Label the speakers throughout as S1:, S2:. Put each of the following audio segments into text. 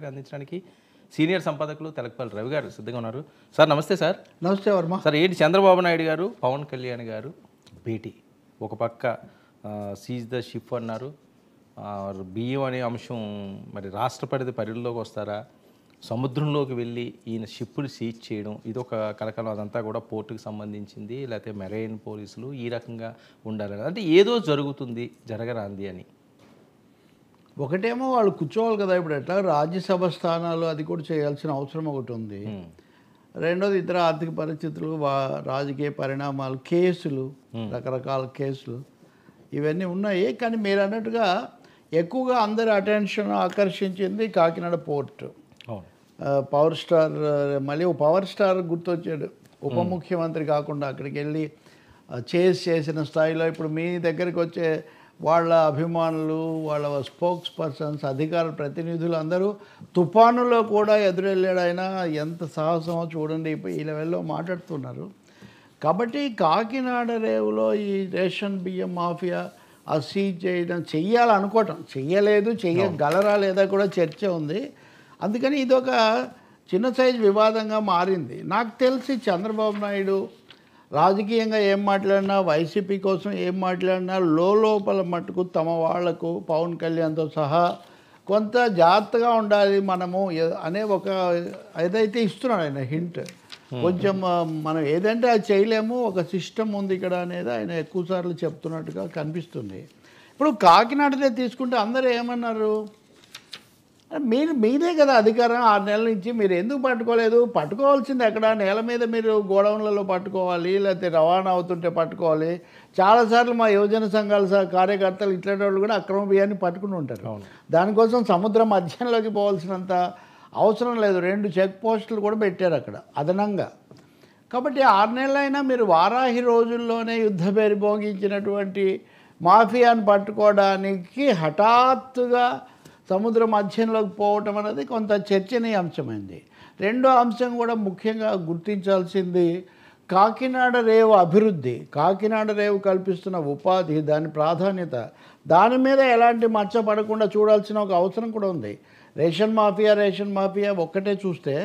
S1: అందించడానికి సీనియర్ సంపాదకులు తెలకపల్లి రవి గారు సిద్ధంగా ఉన్నారు. సార్ నమస్తే సార్.
S2: నమస్తే వర్మ.
S1: సార్ ఏంటి చంద్రబాబు నాయుడు గారు పవన్ కళ్యాణ్ గారు భేటీ, ఒక పక్క సీజ్ ద షిప్ అన్నారు, బియ్యం అనే అంశం మరి రాష్ట్రపతి పరిధిలోకి వస్తారా, సముద్రంలోకి వెళ్ళి ఈయన షిప్పులు సీజ్ చేయడం, ఇది ఒక కలకలం. అదంతా కూడా పోర్టుకు సంబంధించింది, లేకపోతే మెరైన్ పోలీసులు ఈ రకంగా ఉండాలని, అంటే ఏదో జరుగుతుంది జరగరాంది అని.
S2: ఒకటేమో వాళ్ళు కూర్చోవాలి కదా, ఇప్పుడు ఎట్లా రాజ్యసభ స్థానాలు అది కూడా చేయాల్సిన అవసరం ఒకటి ఉంది. రెండోది ఇతర ఆర్థిక పరిస్థితులు, రాజకీయ పరిణామాలు, కేసులు, రకరకాల కేసులు ఇవన్నీ ఉన్నాయి. కానీ మీరు అన్నట్టుగా ఎక్కువగా అందరి అటెన్షన్ ఆకర్షించింది కాకినాడ పోర్టు. పవర్ స్టార్, మళ్ళీ పవర్ స్టార్ గుర్తొచ్చాడు. ఉప ముఖ్యమంత్రి కాకుండా అక్కడికి వెళ్ళి చేసిన స్థాయిలో ఇప్పుడు మీ దగ్గరికి వచ్చే వాళ్ళ అభిమానులు, వాళ్ళ స్పోక్స్ పర్సన్స్, అధికార ప్రతినిధులు అందరూ తుఫానులో కూడా ఎదురెళ్ళాడు ఆయన. ఎంత సాహసమో చూడండి, ఈ లెవెల్లో మాట్లాడుతున్నారు. కాబట్టి కాకినాడ రేవులో ఈ రేషన్ బియ్యం మాఫియా సీజ్ చేయడం చెయ్యాలనుకోవటం, చెయ్యలేదు, చెయ్యగలరా లేదా కూడా చర్చ ఉంది. అందుకని ఇదొక చిన్న సైజు వివాదంగా మారింది. నాకు తెలిసి చంద్రబాబు నాయుడు రాజకీయంగా ఏం మాట్లాడినా, వైసీపీ కోసం ఏం మాట్లాడినా లోపల మట్టుకు తమ వాళ్లకు పవన్ కళ్యాణ్తో సహా కొంత జాగ్రత్తగా ఉండాలి మనము అనే ఒక ఏదైతే ఇస్తున్నాడు ఆయన హింట్. కొంచెం మనం ఏదంటే అది చేయలేము, ఒక సిస్టమ్ ఉంది ఇక్కడ అనేది ఆయన ఎక్కువసార్లు చెప్తున్నట్టుగా కనిపిస్తుంది. ఇప్పుడు కాకినాడదే తీసుకుంటే అందరూ ఏమన్నారు, మీదే కదా అధికారం 6 నెలల నుంచి, మీరు ఎందుకు పట్టుకోలేదు? పట్టుకోవాల్సింది ఎక్కడ? నేల మీద మీరు గోడౌన్లలో పట్టుకోవాలి, లేకపోతే రవాణా అవుతుంటే పట్టుకోవాలి. చాలాసార్లు మా యువజన సంఘాల కార్యకర్తలు ఇట్లాంటి వాళ్ళు కూడా అక్రమ బియ్యాన్ని పట్టుకుని ఉంటారు. దానికోసం సముద్రం మధ్యంలోకి పోవాల్సినంత అవసరం లేదు. 2 చెక్ పోస్టులు కూడా పెట్టారు అక్కడ అదనంగా. కాబట్టి 6 నెలలైనా మీరు వారాహి రోజుల్లోనే యుద్ధ పేరు భోగించినటువంటి మాఫియాను పట్టుకోవడానికి హఠాత్తుగా సముద్ర మధ్యంలోకి పోవటం అనేది కొంత చర్చనీయాంశమైంది. రెండో అంశం కూడా ముఖ్యంగా గుర్తించాల్సింది కాకినాడ రేవు అభివృద్ధి, కాకినాడ రేవు కల్పిస్తున్న ఉపాధి, దాని ప్రాధాన్యత, దాని మీద ఎలాంటి మచ్చ పడకుండా చూడాల్సిన ఒక అవసరం కూడా ఉంది. రేషన్ మాఫియా ఒక్కటే చూస్తే,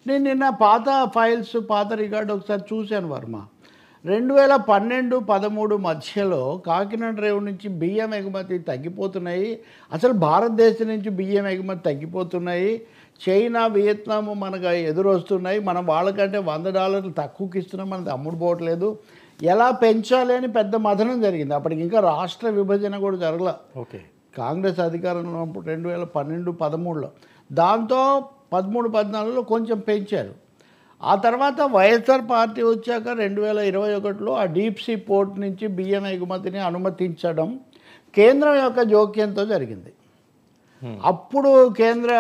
S2: నేను నిన్న పాత ఫైల్స్, పాత రికార్డు ఒకసారి చూశాను వర్మ. 2012-13 మధ్యలో కాకినాడ రేవు నుంచి బియ్యం ఎగుమతి తగ్గిపోతున్నాయి. అసలు భారతదేశం నుంచి బియ్యం ఎగుమతి తగ్గిపోతున్నాయి. చైనా, వియత్నాం మనకు ఎదురొస్తున్నాయి. మనం వాళ్ళకంటే $100 తక్కువకి ఇస్తున్నాం, మనది అమ్ముడుపోవట్లేదు. ఎలా పెంచాలి అని పెద్ద మథనం జరిగింది. అప్పటికి ఇంకా రాష్ట్ర విభజన కూడా జరగల. కాంగ్రెస్ అధికారంలో ఉన్నప్పుడు 2012-13లో, దాంతో 13-14లో కొంచెం పెంచారు. ఆ తర్వాత వైఎస్ఆర్ పార్టీ వచ్చాక 2021లో ఆ డీప్ సీ పోర్ట్ నుంచి బియ్యం ఎగుమతిని అనుమతించడం కేంద్రం యొక్క జోక్యంతో జరిగింది. అప్పుడు కేంద్ర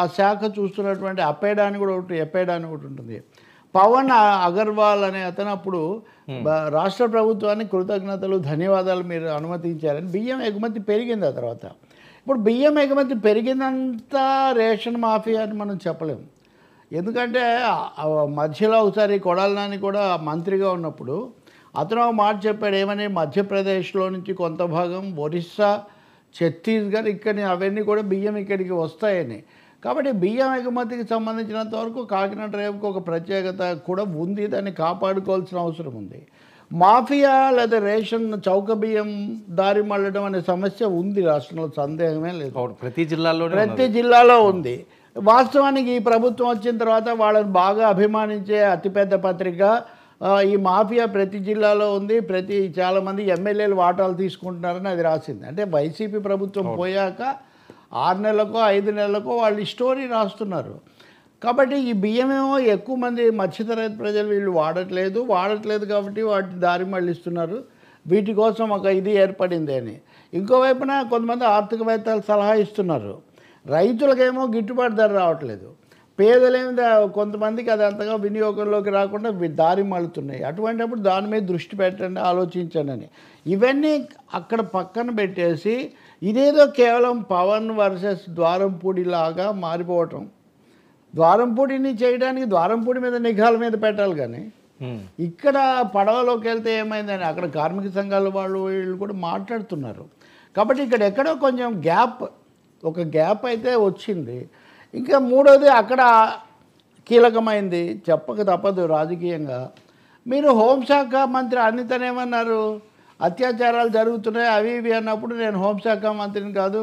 S2: ఆ శాఖ చూస్తున్నటువంటి ఎపేడా అని కూడా ఉంటుంది. పవన్ అగర్వాల్ అనే అతను అప్పుడు రాష్ట్ర ప్రభుత్వానికి కృతజ్ఞతలు, ధన్యవాదాలు, మీరు అనుమతించారని. బియ్యం ఎగుమతి పెరిగింది. ఆ తర్వాత ఇప్పుడు బియ్యం ఎగుమతి పెరిగిందంతా రేషన్ మాఫియా అని మనం చెప్పలేము. ఎందుకంటే మధ్యలో ఒకసారి కొడాలి నాని కూడా మంత్రిగా ఉన్నప్పుడు అతను మాట చెప్పాడు, ఏమని, మధ్యప్రదేశ్లో నుంచి కొంత భాగం, ఒరిస్సా, ఛత్తీస్గఢ్, ఇక్కడి అవన్నీ కూడా బియ్యం ఇక్కడికి వస్తాయని. కాబట్టి బియ్యం ఎగుమతికి సంబంధించినంత వరకు కాకినాడ రేవుకు ఒక ప్రత్యేకత కూడా ఉంది, దాన్ని కాపాడుకోవాల్సిన అవసరం ఉంది. మాఫియా లేదా రేషన్ చౌక బియ్యం దారి మళ్ళడం అనే సమస్య ఉంది రాష్ట్రంలో, సందేహమే లేదు.
S1: ప్రతి
S2: జిల్లాలో ఉంది. వాస్తవానికి ఈ ప్రభుత్వం వచ్చిన తర్వాత వాళ్ళని బాగా అభిమానించే అతిపెద్ద పత్రిక ఈ మాఫియా ప్రతి జిల్లాలో ఉంది, చాలామంది ఎమ్మెల్యేలు వాటాలు తీసుకుంటున్నారని అది రాసింది. అంటే వైసీపీ ప్రభుత్వం పోయాక 6 నెలలకో 5 నెలలకో వాళ్ళు ఈ స్టోరీ రాస్తున్నారు. కాబట్టి ఈ బియ్యమేమో ఎక్కువ మంది మధ్యతరగతి ప్రజలు వీళ్ళు వాడట్లేదు కాబట్టి వాటిని దారి మళ్ళిస్తున్నారు. వీటి కోసం ఒక ఇది ఏర్పడింది అని. ఇంకోవైపున కొంతమంది ఆర్థికవేత్తలు సలహా ఇస్తున్నారు, రైతులకేమో గిట్టుబాటు ధర రావట్లేదు, పేదలేమి కొంతమందికి అది అంతగా వినియోగంలోకి రాకుండా దారి మళ్ళుతున్నాయి. అటువంటిప్పుడు దాని మీద దృష్టి పెట్టండి, ఆలోచించండి అని. ఇవన్నీ అక్కడ పక్కన పెట్టేసి ఇదేదో కేవలం పవన్ వర్సెస్ ద్వారంపూడి లాగా మారిపోవటం. ద్వారంపూడిని చేయడానికి ద్వారంపూడి మీద నిఘాల మీద పెట్టాలి, కానీ ఇక్కడ పడవలోకి వెళ్తే ఏమైందని అక్కడ కార్మిక సంఘాల వాళ్ళు వీళ్ళు కూడా మాట్లాడుతున్నారు. కాబట్టి ఇక్కడ ఎక్కడో కొంచెం గ్యాప్ ఒక గ్యాప్ అయితే వచ్చింది. ఇంకా మూడోది అక్కడ కీలకమైంది, చెప్పక తప్పదు రాజకీయంగా. మీరు హోంశాఖ మంత్రి అనితనేమన్నారు, అత్యాచారాలు జరుగుతున్నాయి అవి ఇవి అన్నప్పుడు నేను హోంశాఖ మంత్రిని కాదు,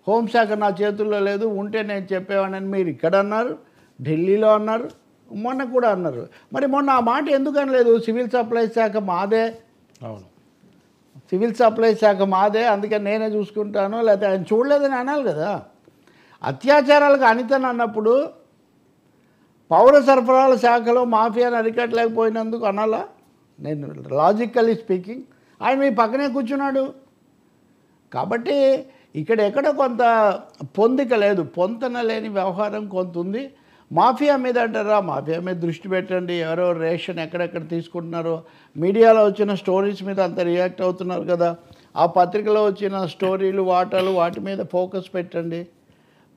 S2: హోంశాఖ నా చేతుల్లో లేదు, ఉంటే నేను చెప్పేవాడిని మీరు ఇక్కడ అన్నారు, ఢిల్లీలో అన్నారు, మొన్న కూడా అన్నారు. మరి మొన్న ఆ మాట ఎందుకు అనలేదు? సివిల్ సప్లైస్ శాఖ మాదే,
S1: అవును,
S2: సివిల్ సప్లైస్ శాఖ మాదే, అందుకని నేనే చూసుకుంటాను, లేకపోతే ఆయన చూడలేదని అనాలి కదా. అత్యాచారాలకు అనితని అన్నప్పుడు పౌర సరఫరాల శాఖలో మాఫియాను అరికట్టలేకపోయినందుకు అనాలా? నేను లాజికల్లీ స్పీకింగ్ ఆయన మీ పక్కనే కూర్చున్నాడు. కాబట్టి ఇక్కడ ఎక్కడ కొంత పొందిక లేదు, పొంతన లేని వ్యవహారం కొంత ఉంది. మాఫియా మీద అంటారా, మాఫియా మీద దృష్టి పెట్టండి. ఎవరో రేషన్ ఎక్కడెక్కడ తీసుకుంటున్నారో మీడియాలో వచ్చిన స్టోరీస్ మీద అంత రియాక్ట్ అవుతున్నారు కదా, ఆ పత్రికలో వచ్చిన స్టోరీలు వాటాలు వాటి మీద ఫోకస్ పెట్టండి,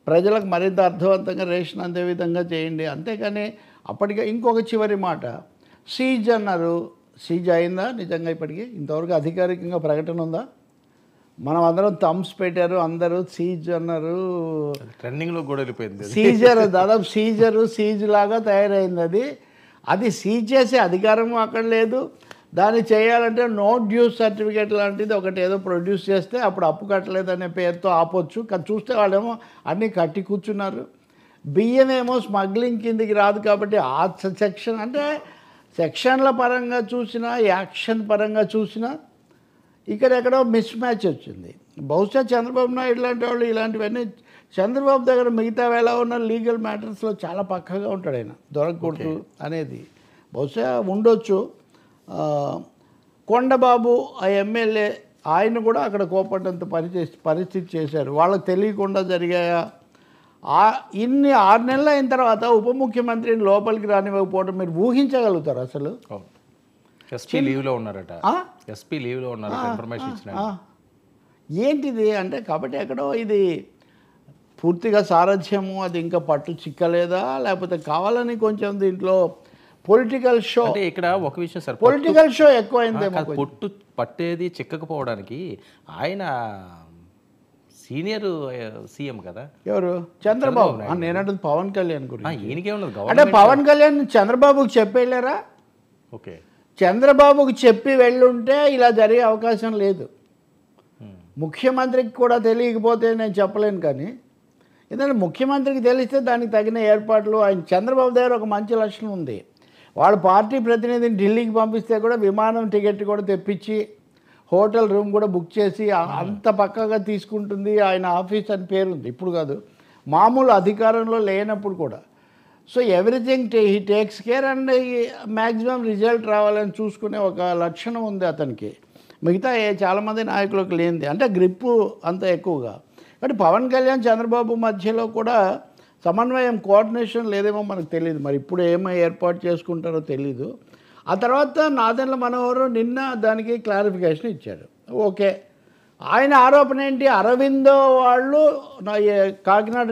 S2: ప్రజలకు మరింత అర్థవంతంగా రేషన్ అందే విధంగా చేయండి. అంతేకాని అప్పటికే ఇంకొక చివరి మాట, సీజ్ అన్నారు. సీజ్ అయిందా నిజంగా? ఇప్పటికీ ఇంతవరకు అధికారికంగా ప్రకటన ఉందా? మనం అందరం థమ్స్ పెట్టారు, అందరూ సీజ్ అన్నారు,
S1: ట్రెండింగ్లో కూడా వెళ్ళిపోయింది.
S2: సీజర్ దాదాపు సీజ్ లాగా తయారైంది. అది సీజ్ చేసే అధికారం అక్కడ లేదు. దాన్ని చేయాలంటే నో డ్యూస్ సర్టిఫికేట్ లాంటిది ఒకటి ఏదో ప్రొడ్యూస్ చేస్తే అప్పుడు అప్పు కట్టలేదనే పేరుతో ఆపొచ్చు. చూస్తే వాళ్ళేమో అన్నీ కట్టి కూర్చున్నారు. బియ్యం ఏమో స్మగ్లింగ్ కిందికి రాదు కాబట్టి ఆ సెక్షన్, అంటే సెక్షన్ల పరంగా చూసినా యాక్షన్ పరంగా చూసినా ఇక్కడెక్కడో మిస్ మ్యాచ్ వచ్చింది. బహుశా చంద్రబాబు నాయుడు లాంటి వాళ్ళు ఇలాంటివన్నీ, చంద్రబాబు దగ్గర మిగతా వేళ ఉన్న లీగల్ మ్యాటర్స్లో చాలా పక్కగా ఉంటాడు ఆయన, దొరకకూడదు అనేది బహుశా ఉండొచ్చు. కొండబాబు ఆ ఎమ్మెల్యే ఆయన కూడా అక్కడ కోపడ్డంత పరిస్థితి చేశారు. వాళ్ళకి తెలియకుండా జరిగాయా? ఇన్ని 6 నెలలు అయిన తర్వాత ఉప ముఖ్యమంత్రిని లోపలికి రానివ్వకపోవడం మీరు ఊహించగలుగుతారు అసలు?
S1: ఎస్పీ లీవ్లో ఉన్నారట, ఎస్పీ లీవ్లో ఉన్నారట, ఇన్ఫర్మేషన్ ఇచ్చిన.
S2: ఏంటిది అంటే, కాబట్టి ఎక్కడో ఇది పూర్తిగా సారథ్యము అది ఇంకా పట్టు చిక్కలేదా, లేకపోతే కావాలని కొంచెం దీంట్లో పొలిటికల్ షో?
S1: అంటే ఇక్కడ ఒక విషయం సార్,
S2: పొలిటికల్ షో ఎక్కువైందేమో.
S1: పొట్టు పట్టేది చిక్కకపోవడానికి ఆయన సీనియర్ సీఎం కదా.
S2: ఎవరు? చంద్రబాబు. నేనంటుంది పవన్ కళ్యాణ్ గురించి.
S1: ఈయనకేమన్నది
S2: అంటే పవన్ కళ్యాణ్ చంద్రబాబుకి చెప్పి వెళ్ళారా?
S1: ఓకే,
S2: చంద్రబాబుకి చెప్పి వెళ్ళుంటే ఇలా జరిగే అవకాశం లేదు. ముఖ్యమంత్రికి కూడా తెలియకపోతే నేను చెప్పలేను, కానీ ఎందుకంటే ముఖ్యమంత్రికి తెలిస్తే దానికి తగిన ఏర్పాట్లు. ఆయన చంద్రబాబు దగ్గర ఒక మంచి లక్షణం ఉంది, వాళ్ళ పార్టీ ప్రతినిధిని ఢిల్లీకి పంపిస్తే కూడా విమానం టికెట్ కూడా తెప్పించి హోటల్ రూమ్ కూడా బుక్ చేసి అంత పక్కగా తీసుకుంటుంది. ఆయన ఆఫీస్ అని పేరుంది, ఇప్పుడు కాదు, మామూలు అధికారంలో లేనప్పుడు కూడా. So everything he takes care and maximum result రావాలని చూసుకునే ఒక లక్షణం ఉంది అతనికి, మిగతా చాలామంది నాయకులకు లేనిది. అంటే గ్రిప్పు అంత ఎక్కువగా. కాబట్టి పవన్ కళ్యాణ్ చంద్రబాబు మధ్యలో కూడా సమన్వయం, కోఆర్డినేషన్ లేదేమో మనకు తెలియదు. మరి ఇప్పుడు ఏమో ఏర్పాటు చేసుకుంటారో తెలీదు. ఆ తర్వాత నాదెండ్ల మనోహర్ నిన్న దానికి క్లారిఫికేషన్ ఇచ్చారు. ఓకే, ఆయన ఆరోపణ ఏంటి, అరవిందో వాళ్ళు కాకినాడ